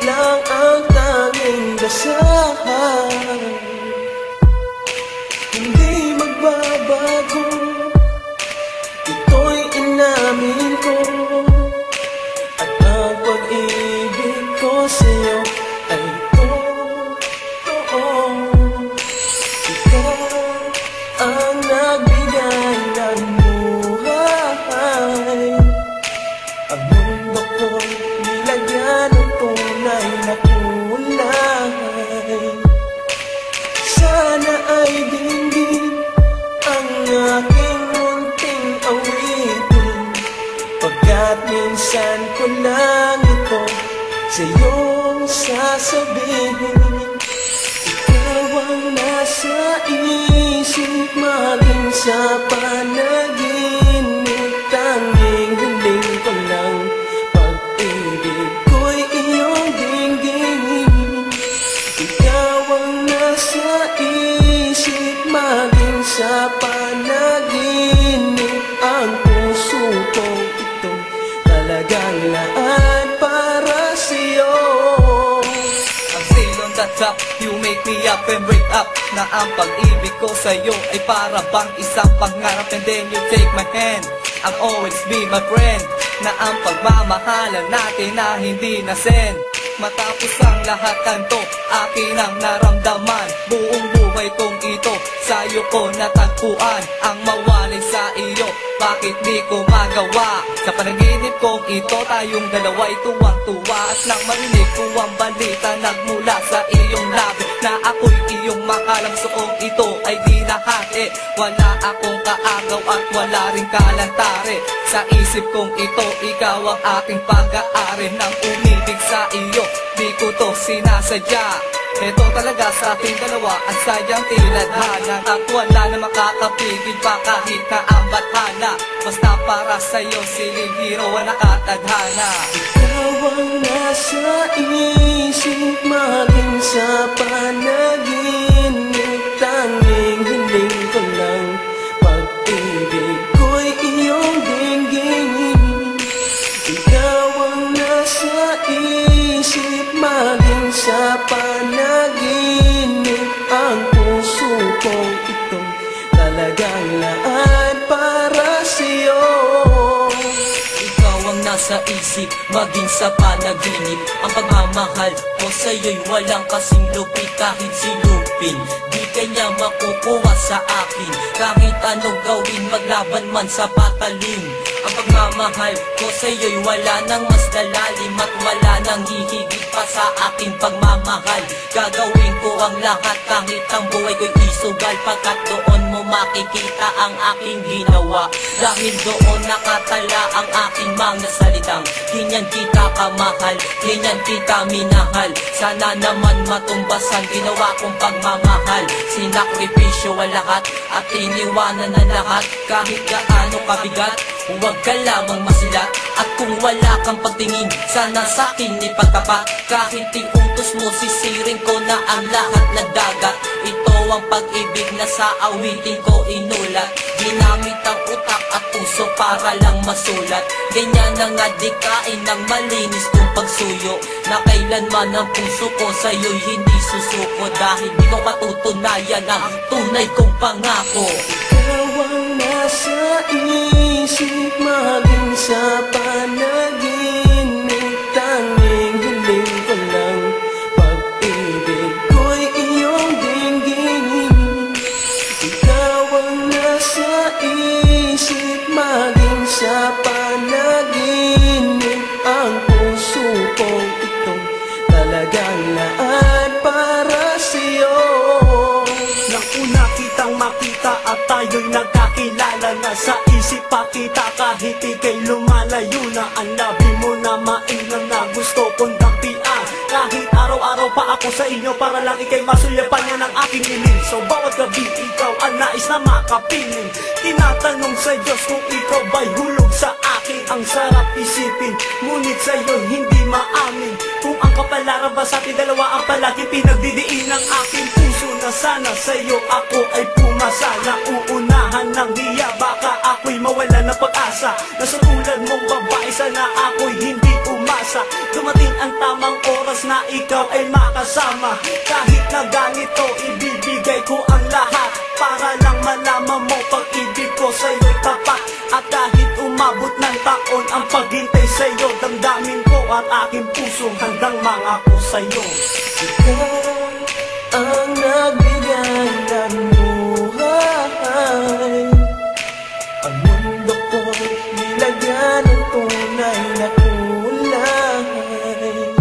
lang ang tanging dasahan. Hindi magbabago, ito'y inamin ko. At ang pag-ibig ko sa'yo ay totoo. Ikaw ang nagbigay ng buhay. Ang mundo ko'y nilagyan ng tunay na kulay. Sana ay dinggin ang aking munting awitin, pagkat minsan ko lang ito sa'yong sasabihin. Ikaw ang nasa isip, maging sa panaginip. Tanging hiling ko lang, pag-ibig ko'y iyong dinggin. Ikaw ang nasa isip, maging sa panaginip. Ang puso ko ito talagang lahat para sa'yo. Ang sail on the top, you make me up and break up. Na ang pag-ibig ko sa'yo ay para bang isang pangarap. And then you take my hand, I'll always be my friend. Na ang pagmamahalan natin na hindi nasend. Matapos ang lahat kanto, akin ang naramdaman. Buong buhay kong ito, sa'yo ko natagpuan. Ang mawalay sa iyo, bakit di ko magawa? Sa panaginip kong ito, tayong dalawa'y tuwang-tuwa. At nang marinig ko ang balita nagmula sa iyong labi, na ako'y iyong makalang suong ito ay di nahati. Wala akong kaagaw at wala ring kalantari. Sa isip kong ito, ikaw ang aking pag-aari. Nang umibig sa iyo, di ko to sinasadya. Ito talaga sa ating dalawa, ang sayang tinadhana. At wala na makakapigil pa kahit na ang bathana. Basta para sa'yo siling hero ang nakatadhana. Ikaw ang nasa isip, maging sa panaginip. Tanging hiling ko lang, pag-ibig ko'y iyong dinggin. Ikaw ang nasa isip, maging sa panaginip. Ang puso kong ito talagang lahat para sa'yo. Ikaw ang nasa isip, maging sa panaginip. Ang pagmamahal ko sa'yo'y walang kasing lupit. Kahit silupin, di kanya makukuha sa akin. Kahit anong gawin, maglaban man sa patalim. Ang pagmamahal ko sa'yo'y wala nang mas lalalim. At wala nang hihigit pa sa aking pagmamahal. Gagawin ko ang lahat kahit ang buhay ko'y isugal. Pagkat doon mo makikita ang aking ginawa. Dahil doon nakatala ang aking mga salitang ganyan kita kamahal, ganyan kita minahal. Sana naman matumbasan ginawa kong pagmamahal. Sinakripisyo ang lahat at iniwanan ang lahat. Kahit gaano kabigat, huwag ka lamang masilat. At kung wala kang pagtingin, sana sa'kin ipagtapat. Kahit iutos mo, sisiring ko na ang lahat na dagat. Ito ang pag-ibig na sa awitin ko inulat. Ginamit ang utak at puso para lang masulat. Ganyan na nga dikain ng malinis kong pagsuyo. Na kailanman ang puso ko sa'yo'y hindi susuko. Dahil di ko patutunayan ang tunay kong pangako. Ikaw ang nasa isip, maging sa panaginip. Tanging hiling ko lang, pag-ibig ko'y iyong dinggin. Ikaw ang nasa isip, maging sa panaginip. Ang puso kong ito talagang lahat para sa'yo. Nang una kitang makita at tayo'y nagkakilala na, sa isip pa kita kahit ika'y lumalayo na. Ang labi mo na mainam na gusto kong daktian. Kahit araw-araw pa ako sa inyo para lang ika'y masulyapan niya ng aking iling. So bawat gabi ikaw ang nais na makapiling. Tinatanong sa Diyos kung ikaw ba'y hulog sa akin. Ang sarap isipin, ngunit sa'yo hindi maamin. Kung ang kapalaran ba sa ating dalawa ang palagi pinagdidiin ng aking puso. Na sana sa'yo ako ay pumasa na uuna. Samahan ng hiya, baka ako'y mawala ng pag-asa. Nasa tulad mong babae, sana ako'y hindi umasa. Dumating ang tamang oras na ikaw ay makasama. Kahit na ganito, ibibigay ko ang lahat, para lang malaman mo pag-ibig ko sa'yo'y tapat. At kahit umabot ng taon ang paghintay sa'yo, damdamin ko at aking puso handang mangako sa'yo. Ikaw ang nagbigay ng buhay, ang mundo ko'y nilagyan ng tunay na kulay.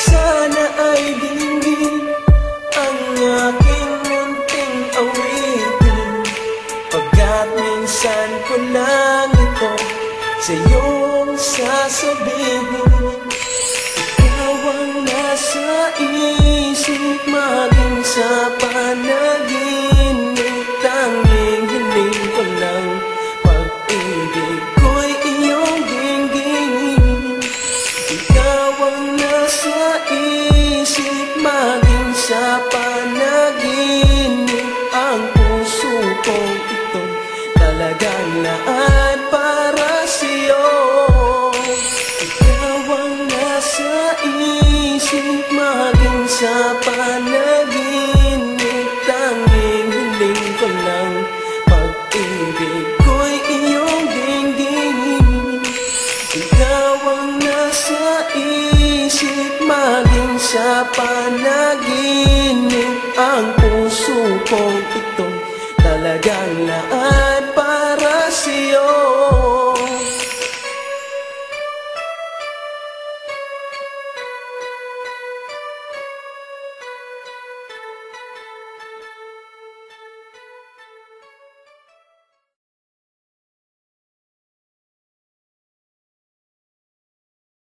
Sana ay dinggin ang aking munting awitin, pagkat minsan ko lang ito sa'yong sasabihin. Ikaw ang nasa isip, maging sa panaginip, tanging hiling ko lang pag-ibig ko'y iyong dinggin. Ikaw ang nasa isip, maging sa panaginip, ang puso kong ito talagang laan para sa'yo. Ikaw ang nasa isip, maging sa panaginip, tanging hiling ko lang pag-ibig ko'y iyong dinggin. Ikaw ang nasa isip, maging sa panaginip, ang puso kong ito talagang laan